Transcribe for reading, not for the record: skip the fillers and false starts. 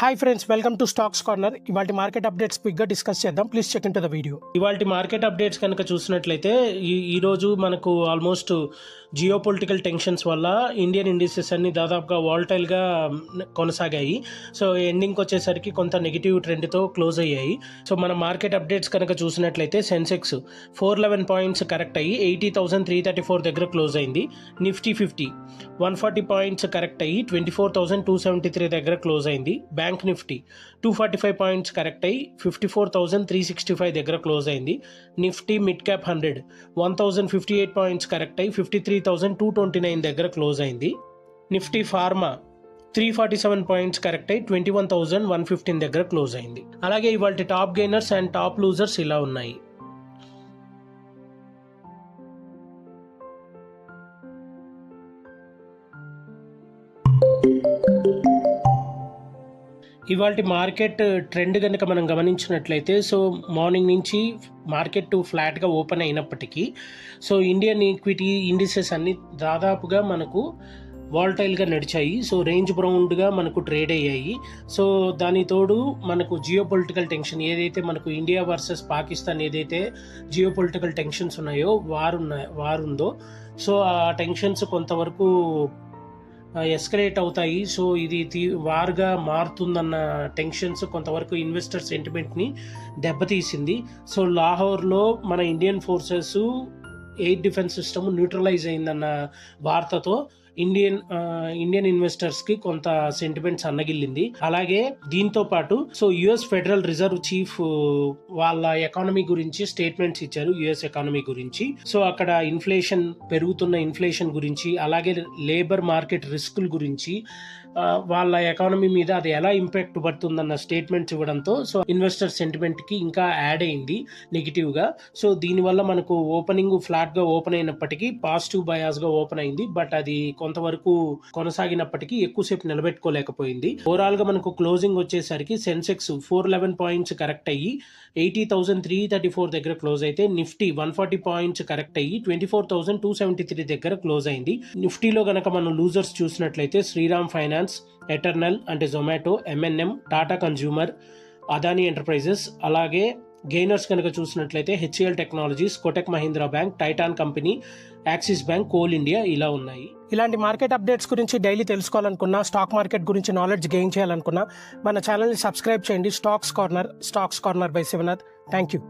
Hi friends, welcome to stocks corner. ఇవాళ market updates క్విక్గా discuss చేద్దాం. Please check in to the video. ఇవాళ market updates కనుక చూసినట్లయితే ఈ రోజు మనకు ఆల్మోస్ట్ జియో పొలిటికల్ టెన్షన్స్ వల్ల ఇండియన్ ఇండిసెస్ అన్ని దాదాపుగా వాలటైల్గా కొనసాగాయి. సో ఎండింగ్కి వచ్చేసరికి కొంత నెగిటివ్ ట్రెండ్తో క్లోజ్ అయ్యాయి. సో మన మార్కెట్ అప్డేట్స్ కనుక చూసినట్లయితే సెన్సెక్స్ 411 పాయింట్స్ కరెక్ట్ అయ్యి 80,334 దగ్గర క్లోజ్ అయింది. నిఫ్టీ 50 140 పాయింట్స్ కరెక్ట్ అయ్యి 24,273 దగ్గర క్లోజ్ అయింది. బ్యాంక్ నిఫ్టీ 245 పాయింట్స్ కరెక్ట్ అయ్యి 54,365 దగ్గర క్లోజ్ అయింది. Nifty mid cap 100 1,058 points correct అయ్యి 53,229 దగ్గర క్లోజ్ అయింది. నిఫ్టీ ఫార్మా 347 పాయింట్స్ కరెక్ట్ అయ్యి 21,115 దగ్గర క్లోజ్ అయింది. అలాగే ఇవాళ top gainers and top losers ఇలా ఉన్నాయి. ఇవాళ మార్కెట్ ట్రెండ్ కనుక మనం గమనించినట్లయితే సో మార్నింగ్ నుంచి మార్కెట్ ఫ్లాట్గా ఓపెన్ అయినప్పటికీ సో ఇండియన్ ఈక్విటీ ఇండిసెస్ అన్ని దాదాపుగా మనకు వాలటైల్గా నడిచాయి. సో రేంజ్ బౌండ్గా మనకు ట్రేడ్ అయ్యాయి. సో దాని తోడు మనకు జియో పొలిటికల్ టెన్షన్ ఏదైతే మనకు ఇండియా వర్సెస్ పాకిస్తాన్ ఏదైతే జియో పొలిటికల్ టెన్షన్స్ ఉన్నాయో వారుందో సో ఆ టెన్షన్స్ కొంతవరకు ఎస్కలేట్ అవుతాయి. సో ఇది వార్గా మారుతుందన్న టెన్షన్స్ కొంతవరకు ఇన్వెస్టర్ సెంటిమెంట్ని దెబ్బతీసింది. సో లాహోర్లో మన Indian forces air defence system neutralize అయిందన్న వార్తతో ఇండియన్ ఇన్వెస్టర్స్ కి కొంత సెంటిమెంట్స్ అన్నగిల్లింది. అలాగే దీంతో పాటు so US federal reserve chief వాళ్ళ ఎకానమీ గురించి స్టేట్మెంట్స్ ఇచ్చారు. యుఎస్ ఎకానమీ గురించి సో అక్కడ పెరుగుతున్న ఇన్ఫ్లేషన్ గురించి అలాగే లేబర్ మార్కెట్ రిస్కుల గురించి వాళ్ళ ఎకానమీ మీద అది ఎలా ఇంపాక్ట్ పడుతుందన్న స్టేట్మెంట్స్ ఇవ్వడంతో సో ఇన్వెస్టర్ సెంటిమెంట్ కి ఇంకా యాడ్ అయింది నెగిటివ్ గా. సో దీనివల్ల మనకు ఓపెనింగ్ ఫ్లాట్ గా ఓపెన్ అయినప్పటికీ పాజిటివ్ బయాస్ గా ఓపెన్ అయింది. బట్ అది కొంతవరకు కొనసాగినప్పటికీ ఎక్కువసేపు నిలబెట్టుకోలేకపోయింది. ఓవరాల్ గా మనకు క్లోజింగ్ వచ్చేసరికి సెన్సెక్స్ 411 పాయింట్స్ కరెక్ట్ అయ్యి 80,334 దగ్గర క్లోజ్ అయితే నిఫ్టీ 140 పాయింట్స్ కరెక్ట్ అయ్యి 24,273 దగ్గర క్లోజ్ అయింది. నిఫ్టీలో గనక మనం లూజర్స్ చూసినట్లయితే శ్రీరామ్ ఫైనాన్స్, ఎటర్నల్ అంటే Zomato, M N M, Tata consumer, Adani enterprises. అలాగే గెయినర్స్ కనుక చూసినట్లయితే HCL technologies, Kotak Mahindra bank, Titan company, Axis bank, coal India ఇలా ఉన్నాయి. ఇలాంటి మార్కెట్ అప్డేట్స్ గురించి డైలీ తెలుసుకోవాలనుకున్నా, స్టాక్ మార్కెట్ గురించి నాలెడ్జ్ గెయిన్ చేయాలనుకున్నా మన ఛానల్ని సబ్స్క్రైబ్ చేయండి. Stocks corner by Shivanath. Thank you.